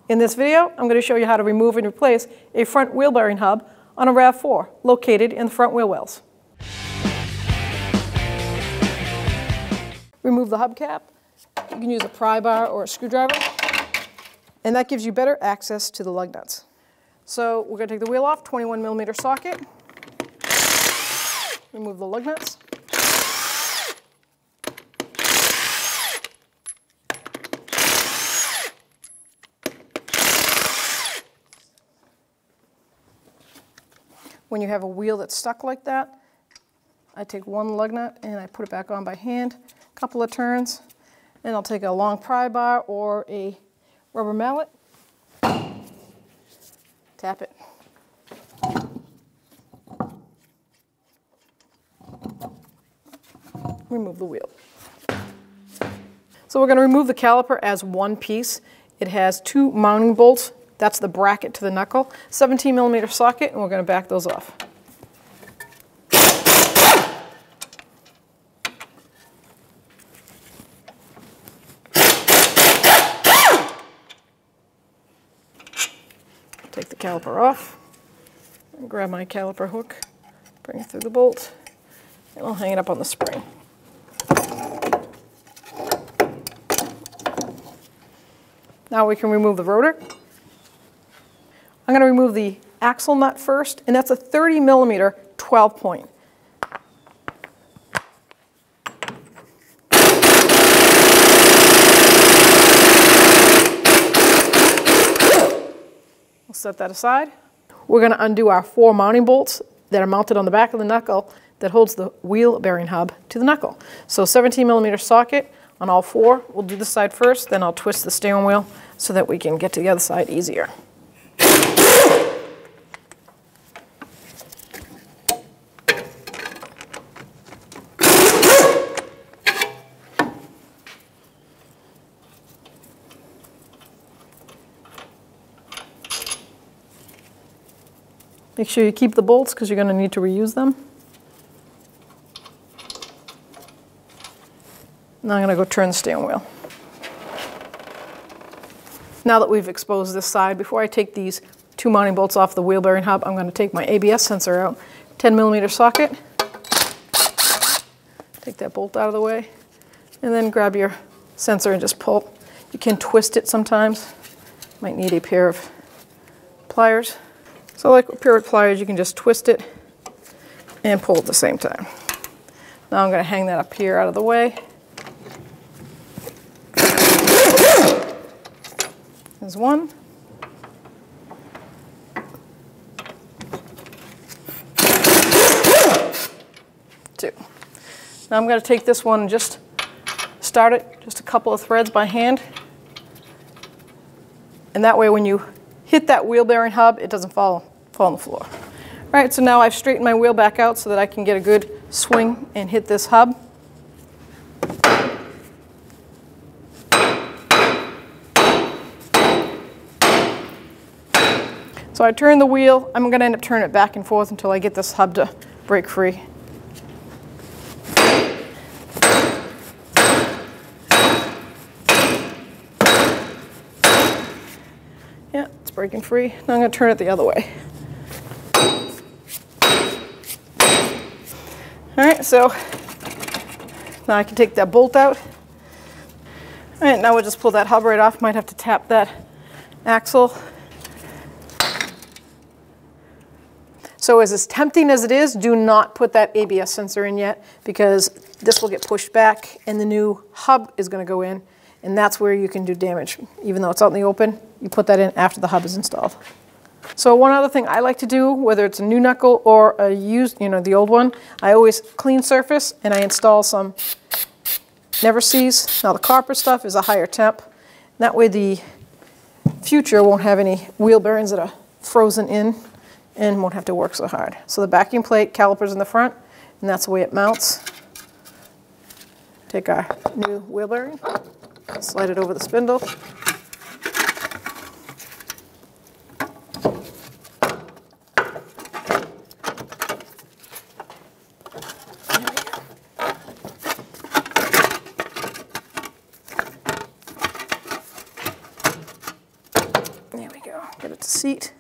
In this video, I'm going to show you how to remove and replace a front wheel bearing hub on a RAV4 located in the front wheel wells. Remove the hubcap. You can use a pry bar or a screwdriver, and that gives you better access to the lug nuts. So we're going to take the wheel off, 21mm socket, remove the lug nuts. When you have a wheel that's stuck like that, I take one lug nut and I put it back on by hand, a couple of turns, and I'll take a long pry bar or a rubber mallet, tap it. Remove the wheel. So we're going to remove the caliper as one piece. It has two mounting bolts. That's the bracket to the knuckle. 17mm socket, and we're going to back those off. Take the caliper off, and grab my caliper hook, bring it through the bolt, and I'll hang it up on the spring. Now we can remove the rotor. I'm going to remove the axle nut first, and that's a 30mm 12-point. We'll set that aside. We're going to undo our 4 mounting bolts that are mounted on the back of the knuckle that holds the wheel bearing hub to the knuckle. So 17mm socket on all 4. We'll do this side first, then I'll twist the steering wheel so that we can get to the other side easier. Make sure you keep the bolts because you're going to need to reuse them. Now I'm going to go turn the steering wheel. Now that we've exposed this side, before I take these 2 mounting bolts off the wheel bearing hub, I'm going to take my ABS sensor out. 10mm socket. Take that bolt out of the way. And then grab your sensor and just pull. You can twist it sometimes. Might need a pair of pliers. So like a pair of pliers, you can just twist it and pull at the same time. Now I'm going to hang that up here out of the way. There's one. 2. Now I'm going to take this one and just start it just a couple of threads by hand. And that way when you hit that wheel bearing hub, it doesn't fall on the floor. All right, so now I've straightened my wheel back out so that I can get a good swing and hit this hub. So I turn the wheel. I'm going to end up turning it back and forth until I get this hub to break free. Yeah, it's breaking free. Now I'm going to turn it the other way. All right, so now I can take that bolt out. All right, now we'll just pull that hub right off. Might have to tap that axle. So as tempting as it is, do not put that ABS sensor in yet, because this will get pushed back and the new hub is going to go in, and that's where you can do damage. Even though it's out in the open, you put that in after the hub is installed. So one other thing I like to do, whether it's a new knuckle or a used, the old one, I always clean surface and I install some Never Sees. Now the copper stuff is a higher temp. That way the future won't have any wheel bearings that are frozen in and won't have to work so hard. So the backing plate, calipers in the front, and that's the way it mounts. Take our new wheel bearing, slide it over the spindle. There we go, get it to seat.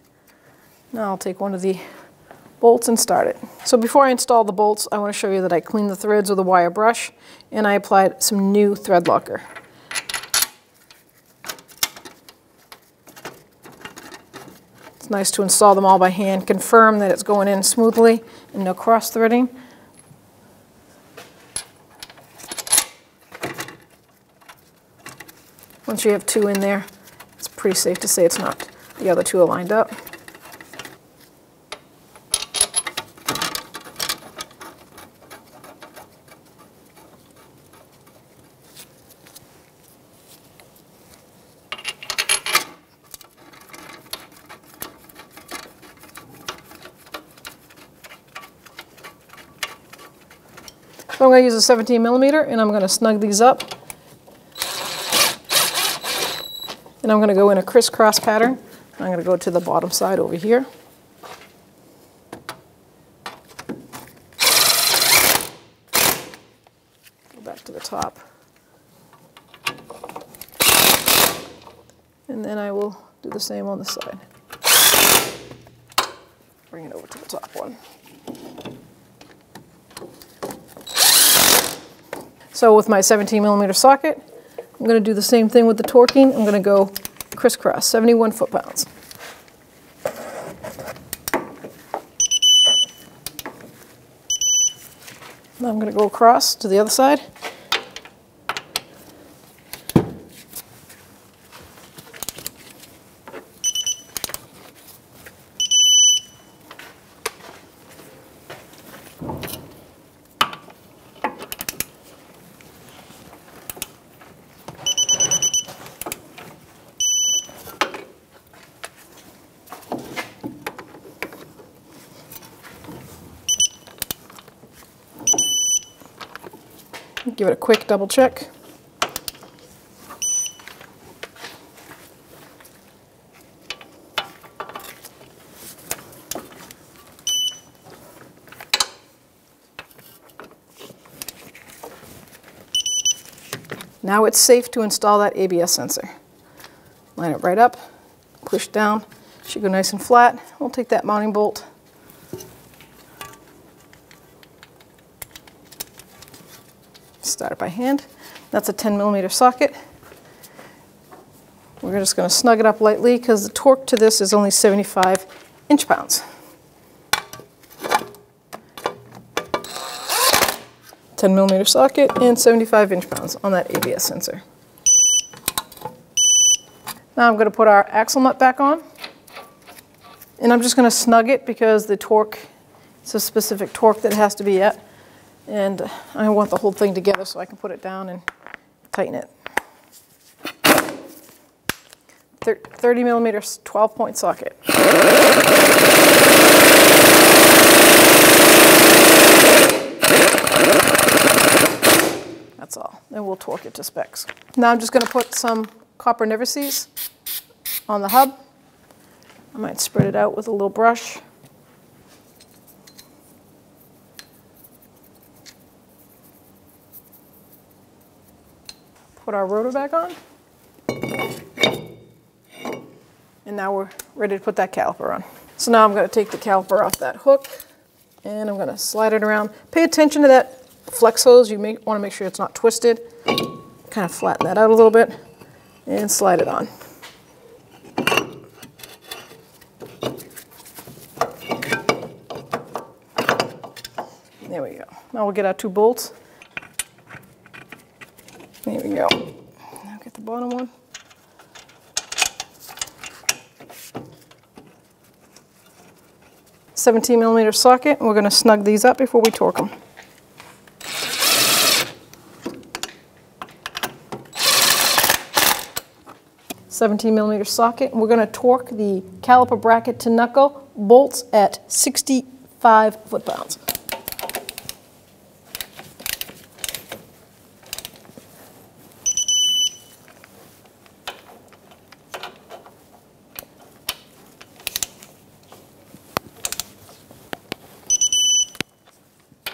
Now I'll take one of the bolts and start it. So before I install the bolts, I want to show you that I cleaned the threads with a wire brush and I applied some new thread locker. It's nice to install them all by hand, confirm that it's going in smoothly and no cross threading. Once you have two in there, it's pretty safe to say it's not. The other two are lined up. So I'm going to use a 17 millimeter and I'm going to snug these up. And I'm going to go in a crisscross pattern. I'm going to go to the bottom side over here. Go back to the top. And then I will do the same on the side. Bring it over to the top one. So with my 17 millimeter socket, I'm going to do the same thing with the torquing. I'm going to go crisscross, 71 foot-pounds. Now I'm going to go across to the other side. Give it a quick double check. Now it's safe to install that ABS sensor. Line it right up, push down, should go nice and flat. We'll take that mounting bolt. Start it by hand. That's a 10 millimeter socket. We're just going to snug it up lightly because the torque to this is only 75 inch-pounds. 10 millimeter socket and 75 inch-pounds on that ABS sensor. Now I'm going to put our axle nut back on. And I'm just going to snug it because the torque, it's a specific torque that it has to be at. And I want the whole thing together so I can put it down and tighten it. 30 millimeter 12-point socket. That's all. Then we'll torque it to specs. Now I'm just going to put some copper never-sees on the hub. I might spread it out with a little brush. Put our rotor back on. And now we're ready to put that caliper on. So now I'm going to take the caliper off that hook and I'm going to slide it around. Pay attention to that flex hose. You want to make sure it's not twisted. Kind of flatten that out a little bit and slide it on. There we go. Now we'll get our two bolts. There we go. Now get the bottom one. .17 millimeter socket, and we're going to snug these up before we torque them. .17 millimeter socket, and we're going to torque the caliper bracket to knuckle bolts at 65 foot-pounds.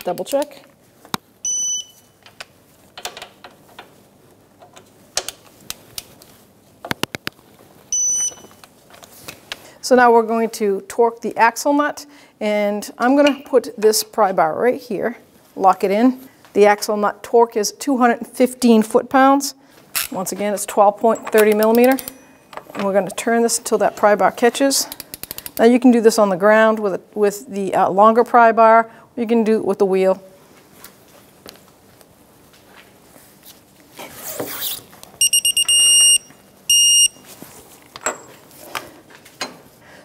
Double check. So now we're going to torque the axle nut, and I'm going to put this pry bar right here, lock it in. The axle nut torque is 215 foot-pounds. Once again, it's 12.30 millimeter. And we're going to turn this until that pry bar catches. Now you can do this on the ground with the longer pry bar, or you can do it with the wheel.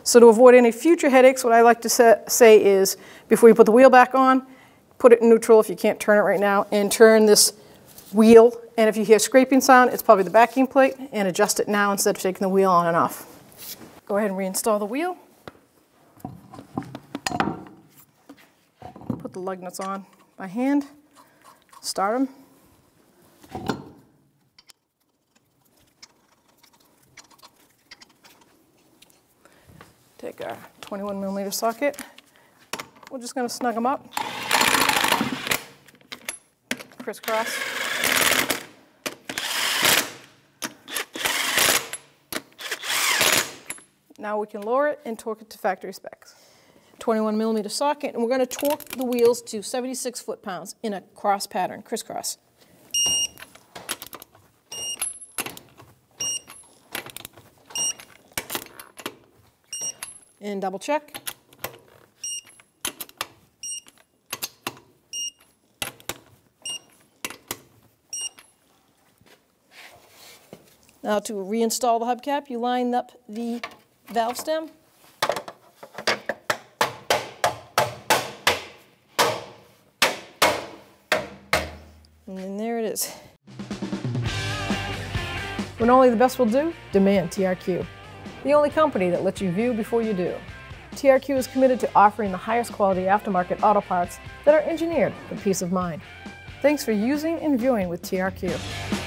So to avoid any future headaches, what I like to say is, before you put the wheel back on, put it in neutral if you can't turn it right now, and turn this wheel, and if you hear scraping sound, it's probably the backing plate, and adjust it now instead of taking the wheel on and off. Go ahead and reinstall the wheel. Put the lug nuts on by hand, start them. Take our 21 millimeter socket. We're just going to snug them up. Crisscross. Now we can lower it and torque it to factory specs. 21 millimeter socket, and we're going to torque the wheels to 76 foot-pounds in a cross pattern, crisscross. And double check. Now to reinstall the hubcap, you line up the valve stem. And then there it is. When only the best will do, demand TRQ. The only company that lets you view before you do. TRQ is committed to offering the highest quality aftermarket auto parts that are engineered for peace of mind. Thanks for using and viewing with TRQ.